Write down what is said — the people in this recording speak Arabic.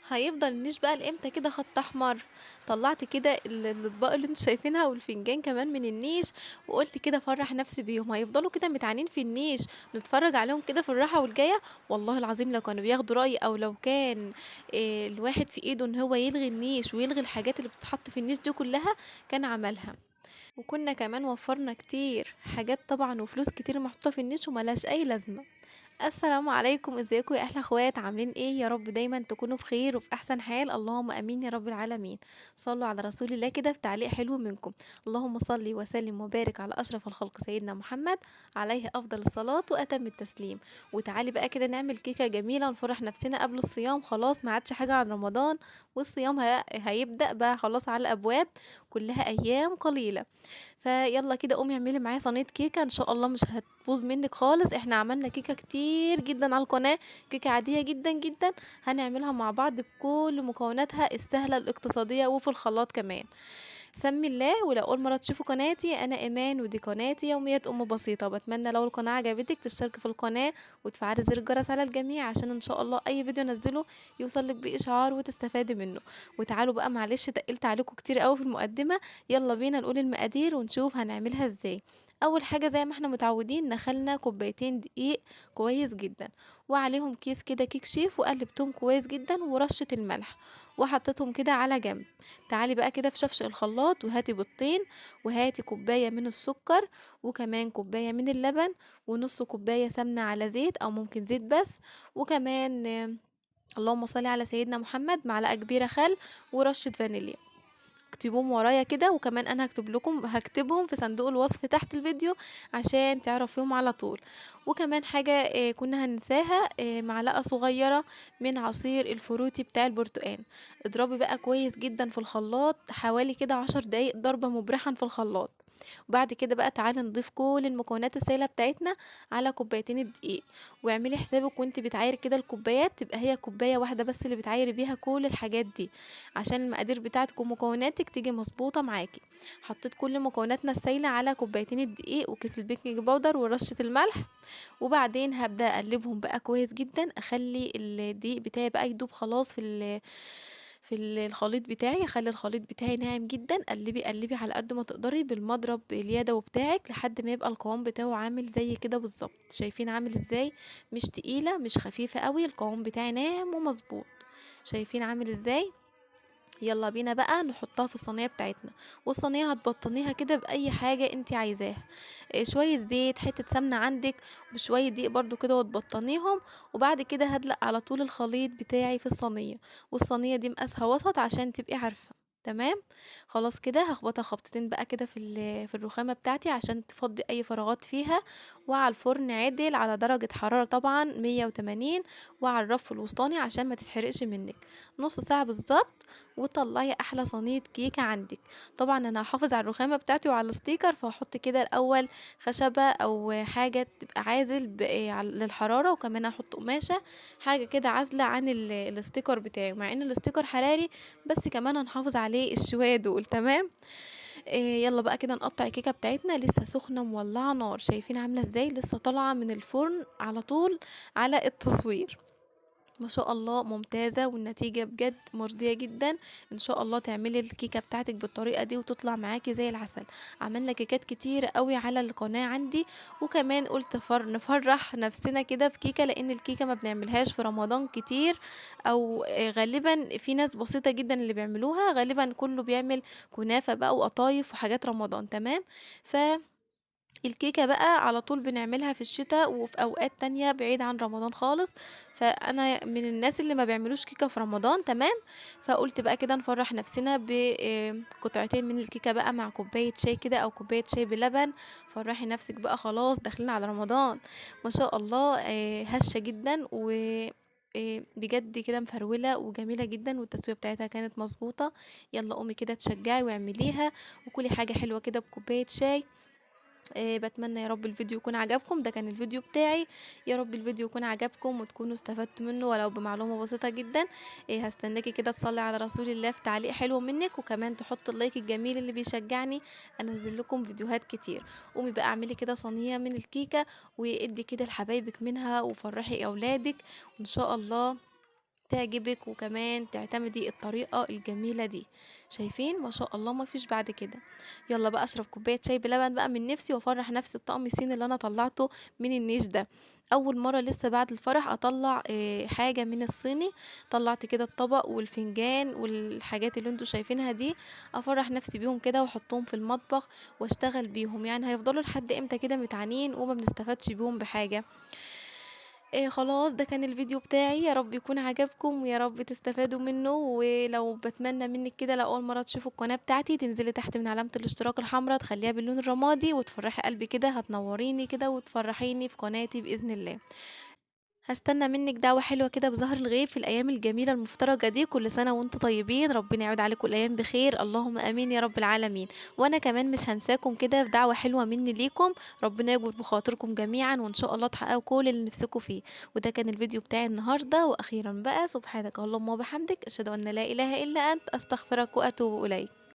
هيفضل النيش بقى لإمتى كده خط أحمر. طلعت كده الأطباق اللي انتوا شايفينها والفنجان كمان من النيش، وقلت كده افرح نفسي بيهم. هيفضلوا كده متعانين في النيش نتفرج عليهم كده في الراحة والجاية؟ والله العظيم لو كانوا بياخدوا رأيي، او لو كان الواحد في ايده ان هو يلغي النيش ويلغي الحاجات اللي بتتحط في النيش دي كلها، كان عملها. وكنا كمان وفرنا كتير حاجات طبعا وفلوس كتير محطوطة في النيش وملهاش اي لازمة. السلام عليكم، ازيكم يا احلى اخوات؟ عاملين ايه؟ يا رب دايما تكونوا بخير وفي احسن حال، اللهم امين يا رب العالمين. صلوا على رسول الله كده في تعليق حلو منكم. اللهم صل وسلم وبارك على اشرف الخلق سيدنا محمد، عليه افضل الصلاة واتم التسليم. وتعالي بقى كده نعمل كيكة جميلة ونفرح نفسنا قبل الصيام، خلاص ما عادش حاجة عن رمضان، والصيام هيبدأ بقى خلاص على الابواب، كلها ايام قليلة. فيلا كده قومي اعملي معايا صينيه كيكه ان شاء الله مش هتبوظ منك خالص. احنا عملنا كيكه كتير جدا على القناه، كيكه عاديه جدا جدا، هنعملها مع بعض بكل مكوناتها السهله الاقتصاديه وفي الخلاط كمان. سمي الله. ولو اول مره تشوفوا قناتي، انا ايمان ودي قناتي يوميات ام بسيطه. بتمنى لو القناه عجبتك تشتركي في القناه وتفعلي زر الجرس على الجميع، عشان ان شاء الله اي فيديو انزله يوصلك باشعار وتستفادي منه. وتعالوا بقى، معلش تقلت عليكم كتير قوي في المقدمه، يلا بينا نقول المقادير ونشوف هنعملها ازاي. اول حاجه زي ما احنا متعودين، نخلنا كوبايتين دقيق كويس جدا، وعليهم كيس كده كيك شيف، وقلبتهم كويس جدا ورشه الملح وحطيتهم كده على جنب. تعالي بقى كده في شفشق الخلاط وهاتي بيضتين، وهاتي كوبايه من السكر، وكمان كوبايه من اللبن، ونص كوبايه سمنه على زيت او ممكن زيت بس، وكمان اللهم صل على سيدنا محمد معلقه كبيره خل، ورشه فانيليا. اكتبوهم ورايا كده، وكمان انا هكتبهم في صندوق الوصف تحت الفيديو عشان تعرفيهم على طول. وكمان حاجة كنا هننساها، معلقة صغيرة من عصير الفروتي بتاع البرتقال. اضربي بقى كويس جدا في الخلاط حوالي كده 10 دقايق ضربة مبرحا في الخلاط. وبعد كده بقى تعالي نضيف كل المكونات السائلة بتاعتنا على كوبايتين الدقيق. واعملي حسابك وانت بتعايري كده الكوبايات تبقى هي كوباية واحدة بس اللي بتعايري بيها كل الحاجات دي، عشان المقادير بتاعتك ومكوناتك تيجي مظبوطه معاكي. حطيت كل مكوناتنا السايله على كوبايتين الدقيق وكيس البيكنج باودر ورشه الملح. وبعدين هبدا اقلبهم بقى كويس جدا، اخلي الدقيق بتاعي بقى يدوب خلاص في الخليط بتاعي. اخلي الخليط بتاعي ناعم جدا، قلبي قلبي على قد ما تقدري بالمضرب اليدوي بتاعك لحد ما يبقى القوام بتاعه عامل زي كده بالظبط. شايفين عامل ازاي؟ مش تقيله مش خفيفه قوي، القوام بتاعي ناعم ومظبوط. شايفين عامل ازاي؟ يلا بينا بقى نحطها في الصينيه بتاعتنا. والصينيه هتبطنيها كده باي حاجه انت عايزاها، شويه زيت، حته سمنه عندك، وشويه دقيق برضو كده وتبطنيهم. وبعد كده هدلق على طول الخليط بتاعي في الصينيه، والصينيه دي مقاسها وسط عشان تبقي عارفه. تمام. خلاص كده هخبطها خبطتين بقى كده في الرخامه بتاعتي عشان تفضي اي فراغات فيها. وعلى الفرن عدل على درجه حراره طبعا 180، وعلى الرف الوسطاني عشان ما تتحرقش منك. نص ساعه بالظبط وطلعي احلى صينيه كيكه عندك. طبعا انا هحافظ على الرخامه بتاعتي وعلى الستيكر، فهحط كده الاول خشبه او حاجه تبقى عازل للحراره، وكمان هحط قماشه حاجه كده عازله عن الستيكر بتاعي، مع ان الستيكر حراري بس كمان هنحافظ عليه الشويه دول. تمام. يلا بقى كده نقطع الكيكه بتاعتنا، لسه سخنه مولعه نار، شايفين عامله ازاي؟ لسه طالعه من الفرن على طول على التصوير. ما شاء الله ممتازة، والنتيجة بجد مرضية جدا. ان شاء الله تعملي الكيكة بتاعتك بالطريقة دي وتطلع معاكي زي العسل. عملنا كيكات كتير قوي على القناة عندي، وكمان قلت نفرح نفسنا كده في كيكة، لان الكيكة ما بنعملهاش في رمضان كتير، او غالبا في ناس بسيطة جدا اللي بيعملوها، غالبا كله بيعمل كنافة بقى وقطايف وحاجات رمضان. تمام. ف الكيكة بقى على طول بنعملها في الشتاء وفي اوقات تانية بعيد عن رمضان خالص. فانا من الناس اللي ما بيعملوش كيكة في رمضان. تمام. فقلت بقى كده نفرح نفسنا بقطعتين من الكيكة بقى مع كوباية شاي كده او كوباية شاي بلبن. فرحي نفسك بقى، خلاص داخلين على رمضان. ما شاء الله هشة جدا و بجد كده مفرولة وجميلة جدا، والتسوية بتاعتها كانت مظبوطة. يلا قومي كده تشجعي واعمليها، وكلي حاجة حلوة كده بكوباية شاي. بتمنى يا رب الفيديو يكون عجبكم. ده كان الفيديو بتاعي، يا رب الفيديو يكون عجبكم وتكونوا استفدتوا منه ولو بمعلومة بسيطة جدا. هستناكي كده تصلي على رسول الله في تعليق حلو منك، وكمان تحط اللايك الجميل اللي بيشجعني انزل لكم فيديوهات كتير. قومي بقى اعملي كده صينية من الكيكة، وادي كده لحبايبك منها وفرحي اولادك، وان شاء الله تعجبِك وكمان تعتمدي الطريقة الجميلة دي. شايفين؟ ما شاء الله ما فيش بعد كده. يالّا بقى أشرب كوباية شاي بلبن بقى من نِفسي وأفرّح نَفسي بطقم الصيني اللي أنا طلّعته من النيش ده. أول مرّة لسه بعد الفرح أطلّع حاجة من الصيني، طلّعت كده الطبق والفنجان والحاجات اللي أنتم شايفينها دي، أفرّح نَفسي بيهم كده وأحطّهم في المطبخ وأشتغل بيهم، يعني هيفضلوا لحد إمتى كده متعانين وما بنستفادش بيهم بحاجة؟ خلاص ده كان الفيديو بتاعي، يا رب يكون عجبكم ويا رب تستفادوا منه، ولو باتمنى منِّك كده لو أول مرّة تشوفوا القناة بتاعتي تنزلي تحت من علامة الاشتراك الحمرا تخلّيها باللون الرمادي وتفرّحي قلبي كده، هتنوريني كده وتفرّحيني في قناتي بإذن الله. هاستنى منِّك دعوة حلوة كده بظهر الغيب في الأيام الجميلة المفترجة دي، كل سنة وأنتم طيبين، ربنا يعود عليكم الأيام بخير، اللهم آمين يا رب العالمين. وأنا كمان مش هانساكم كده في دعوة حلوة مني ليكم، ربنا يجبر بخاطركم جميعًا وإن شاء الله تحققوا كل اللي نفسكم فيه. وده كان الفيديو بتاعي النهارده، وأخيرًا بقى سبحانك اللهم وبحمدك، أشهد أن لا إله إلا أنت، أستغفرك وأتوب إليك.